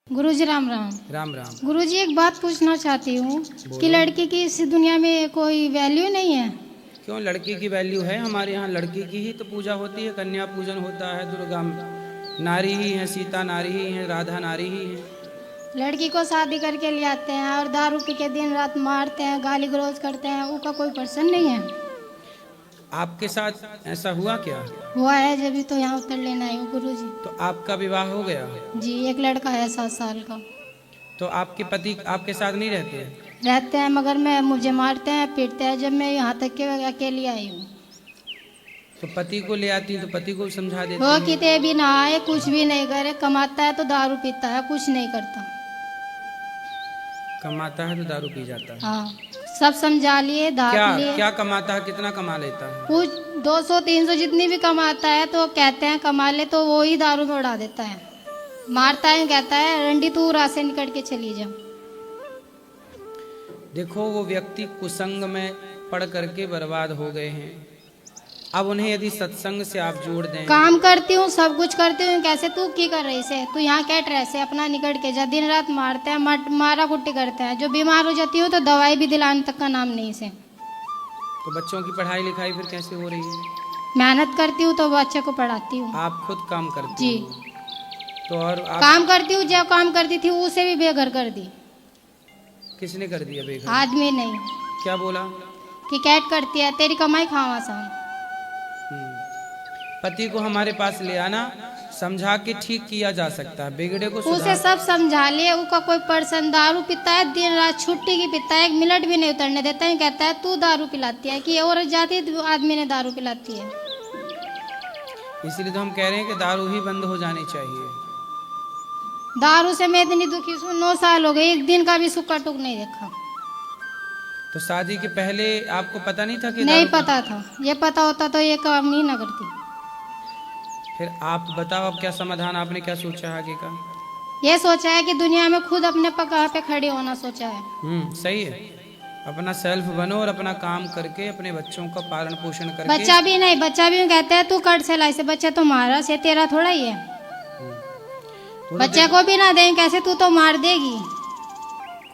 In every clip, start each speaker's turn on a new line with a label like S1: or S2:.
S1: गुरुजी राम राम।
S2: राम राम।
S1: गुरुजी एक बात पूछना चाहती हूँ कि लड़की की इस दुनिया में कोई वैल्यू नहीं है।
S2: क्यों, लड़की की वैल्यू है। हमारे यहाँ लड़की की ही तो पूजा होती है, कन्या पूजन होता है। दुर्गा नारी ही है, सीता नारी ही है, राधा नारी ही है।
S1: लड़की को शादी करके ले आते हैं और दारू पी के दिन रात मारते हैं, गाली गलौज करते हैं, उसका कोई पर्सन नहीं है।
S2: आपके साथ ऐसा हुआ क्या?
S1: हुआ है, जब भी तो यहाँ उतर लेना है गुरुजी।
S2: तो आपका विवाह हो गया?
S1: जी, एक लड़का है 7 साल का।
S2: तो आपके पति आपके साथ नहीं रहते हैं?
S1: रहते हैं, मगर मुझे मारते हैं, पीटते हैं। जब मैं यहाँ तक के अकेली आई हूँ
S2: तो पति को ले आती तो पति को समझा देती
S1: वो
S2: हैं।
S1: कितने भी नहाए, कुछ भी नहीं करे, कमाता है तो दारू पीता है, कुछ नहीं करता।
S2: कमाता है तो दारू पी जाता है।
S1: हाँ, सब समझा लिए, धाक लिए।
S2: क्या कमाता है, कितना कमा लेता है?
S1: कुछ 200-300 जितनी भी कमाता है तो कहते हैं कमा ले, तो वो ही दारू में उड़ा देता है, मारता है, कहता है रंडी तू राह से निकल के चली जा।
S2: देखो, वो व्यक्ति कुसंग में पड़ करके बर्बाद हो गए हैं। अब उन्हें यदि सत्संग से आप जोड़ दें।
S1: काम करती हूँ, सब कुछ करती हूँ, कैसे तू की कर रही से, तू यहाँ कैट रहे से अपना निकट के जा। दिन रात मारते हैं, मारा कुट्टी करते हैं। जो बीमार हो जाती हूँ तो दवाई भी दिलाने तक का नाम नहीं से।
S2: तो बच्चों की पढ़ाई लिखाई फिर कैसे हो रही है?
S1: मेहनत करती हूँ तो बच्चे को पढ़ाती हूँ।
S2: आप खुद काम करती
S1: जी।
S2: हो? तो और आप
S1: काम करती हूँ, जो काम करती थी उसे भी बेघर कर दी।
S2: किसने कर दिया बेघर?
S1: आदमी नहीं,
S2: क्या बोला?
S1: कि कैट करती है, तेरी कमाई खावा सा।
S2: पति को हमारे पास ले आना, समझा के ठीक किया जा सकता है, बिगड़े को
S1: उसे
S2: सुधार।
S1: सब समझा लिए, उसका कोई पर्सन दारू पीता है, दिन रात छुट्टी की पीता है, 1 मिनट भी नहीं उतरने देता है। कहता है तू दारू पिलाती है, कि और जाती है आदमी ने दारू पिलाती है।
S2: इसलिए तो हम कह रहे हैं कि दारू ही बंद हो जानी चाहिए।
S1: दारू से मैं इतनी दुखी हूँ, 9 साल हो गए, एक दिन का भी सुक्का टुक नहीं देखा।
S2: तो शादी के पहले आपको पता नहीं था कि
S1: नहीं
S2: दारू
S1: पता था, ये पता होता तो ये काम नहीं ना करती।
S2: फिर आप बताओ, अब क्या समाधान, आपने क्या सोचा आगे का?
S1: ये सोचा है कि दुनिया में खुद अपने पगार पे खड़ी होना सोचा है।
S2: सही है। अपना सेल्फ बनो और अपना काम करके अपने बच्चों का पालन पोषण करके।
S1: बच्चा भी नहीं, बच्चा भी कहते हैं तू कट से लाई से, बच्चा तो मारा से, तेरा थोड़ा ही है। बच्चे को भी ना दें, कैसे तू तो मार देगी।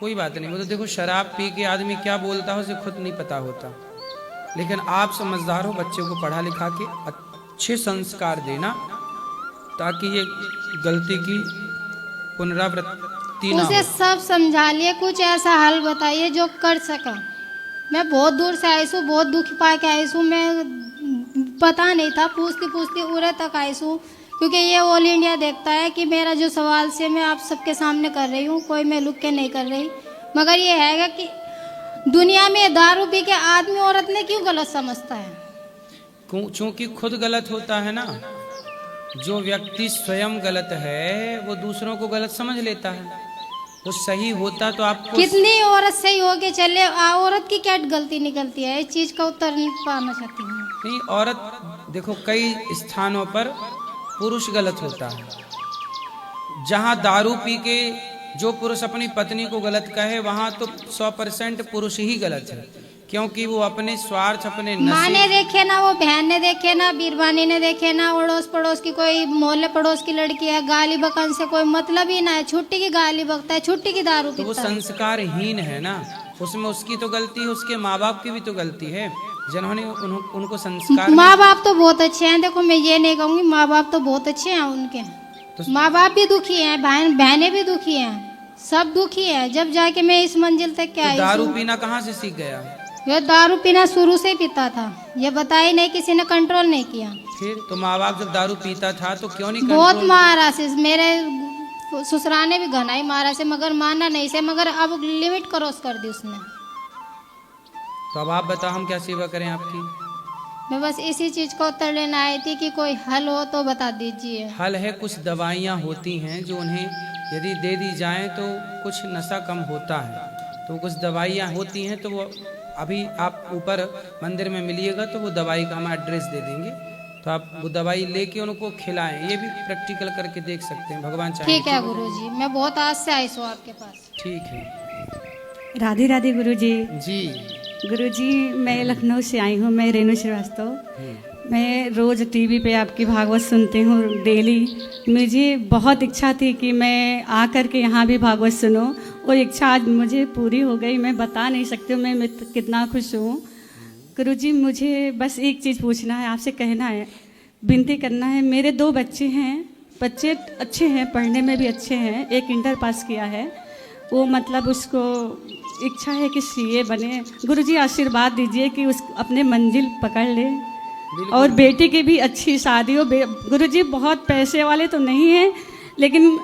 S2: कोई बात नहीं, वो तो देखो, शराब पी के आदमी क्या बोलता है उसे खुद नहीं पता होता। लेकिन आप समझदार हो, बच्चे को पढ़ा लिखा के अच्छे संस्कार देना, ताकि ये गलती की पुनरावृत्ति ना
S1: उसे
S2: हो।
S1: सब समझा लिए, कुछ ऐसा हल बताइए जो कर सका। मैं बहुत दूर से आई हूँ, बहुत दुख पा के आई हूँ। मैं पता नहीं था, पूछती पूछती उरे तक आई हूँ, क्योंकि ये ऑल इंडिया देखता है कि मेरा जो सवाल से मैं आप सबके सामने कर रही हूँ, कोई मैं लुक के नहीं कर रही। मगर ये है कि दुनिया में दारू पी के आदमी औरत ने क्यों गलत समझता है।
S2: चूंकि खुद गलत होता है ना, जो व्यक्ति स्वयं गलत है वो दूसरों को गलत समझ लेता है। वो सही होता तो आपको।
S1: कितनी औरत सही होके चले, औरत की क्या गलती निकलती है, इस चीज का उत्तर नहीं पाना चाहती हूँ।
S2: नहीं, औरत देखो, कई स्थानों पर पुरुष गलत होता है। जहां दारू पी के जो पुरुष अपनी पत्नी को गलत कहे, वहां तो 100% पुरुष ही गलत है, क्योंकि वो अपने स्वार्थ, अपने
S1: माँ ने
S2: नशे।
S1: देखे ना, वो बहन ने देखे ना, बीरबानी ने देखे ना, अड़ोस पड़ोस की कोई मोहल्ले पड़ोस की लड़की है, गाली बकन से कोई मतलब ही ना है। छुट्टी की गाली बकता है, छुट्टी की दारू
S2: तो वो
S1: पीता है।
S2: संस्कारहीन है ना, उसमें उसकी तो गलती है, उसके माँ बाप की भी तो गलती है, जिन्होंने उनको संस्कार।
S1: माँ बाप तो बहुत अच्छे हैं, देखो मैं ये नहीं कहूँगी, माँ बाप तो बहुत अच्छे हैं उनके।
S2: तो
S1: माँ बाप भी दुखी हैं, बहनें भी दुखी हैं, सब दुखी है। जब जाके मैं इस मंजिल तक क्या आई
S2: दारू
S1: हूँ।
S2: पीना कहाँ से सीख गया?
S1: ये दारू पीना शुरू से ही पीता था, ये बताया नहीं, किसी ने कंट्रोल नहीं किया।
S2: फिर तो माँ बाप जब दारू पीता था तो क्यों नहीं
S1: बहुत
S2: कंट्रोल?
S1: मारा से, मेरे ससुराल ने भी घना ही मारा से, मगर माना नहीं से, मगर अब लिमिट क्रॉस कर दी उसने।
S2: तो अब आप बताओ, हम क्या सेवा करें आपकी?
S1: मैं बस इसी चीज को उत्तर लेना आई थी कि कोई हल हो तो बता दीजिए।
S2: हल है, कुछ दवाइयाँ होती हैं जो उन्हें यदि दे दी जाएं तो कुछ नशा कम होता है। तो कुछ दवाइयाँ होती हैं, तो वो अभी आप ऊपर मंदिर में मिलिएगा तो वो दवाई का हम एड्रेस दे देंगे, तो आप वो दवाई लेके उनको खिलाएं। ये भी प्रैक्टिकल करके देख सकते हैं, भगवान चाहे।
S1: ठीक है गुरुजी, मैं बहुत आज से आई हूँ आपके पास।
S2: ठीक है।
S3: राधे राधे गुरुजी।
S2: जी।
S3: गुरुजी, मैं लखनऊ से आई हूँ, मैं रेणु श्रीवास्तव। मैं रोज़ टीवी पे आपकी भागवत सुनती हूँ डेली। मुझे बहुत इच्छा थी कि मैं आकर के यहाँ भी भागवत सुनूं, और इच्छा आज मुझे पूरी हो गई। मैं बता नहीं सकती हूँ मैं कितना खुश हूँ। गुरुजी, मुझे बस एक चीज़ पूछना है, आपसे कहना है, विनती करना है। मेरे 2 बच्चे हैं, बच्चे अच्छे हैं, पढ़ने में भी अच्छे हैं। एक इंटर पास किया है, वो मतलब उसको इच्छा है कि सीए बने। गुरुजी आशीर्वाद दीजिए कि उस अपने मंजिल पकड़ ले, और बेटी की भी अच्छी शादी हो। गुरुजी बहुत पैसे वाले तो नहीं हैं, लेकिन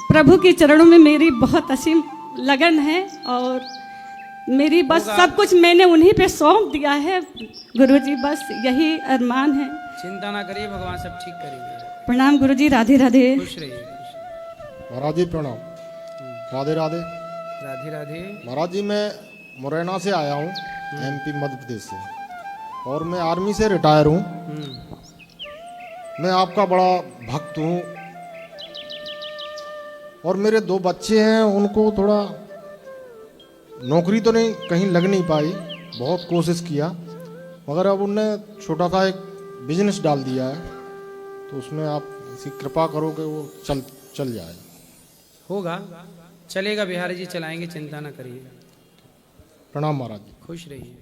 S3: प्रभु के चरणों में मेरी बहुत असीम लगन है, और मेरी बस सब कुछ मैंने उन्हीं पे सौंप दिया है। गुरुजी बस यही अरमान है।
S2: चिंता ना करिए, भगवान सब ठीक करेंगे।
S3: प्रणाम गुरुजी, राधे राधे।
S2: खुश रहिए, खुश रहिए।
S4: महाराज जी प्रणाम। राधे राधे।
S2: राधे राधे।
S4: महाराज जी, मैं मुरैना से आया हूँ, एमपी मध्य प्रदेश से, और मैं आर्मी से रिटायर हूँ। मैं आपका बड़ा भक्त हूँ, और मेरे 2 बच्चे हैं, उनको थोड़ा नौकरी तो नहीं, कहीं लग नहीं पाई, बहुत कोशिश किया, मगर अब उनने छोटा सा एक बिजनेस डाल दिया है, तो उसमें आप ऐसी कृपा करो कि वो चल जाए।
S2: होगा, चलेगा, बिहारी जी चलाएंगे, चिंता ना करिए।
S4: प्रणाम महाराज जी।
S2: खुश रहिए।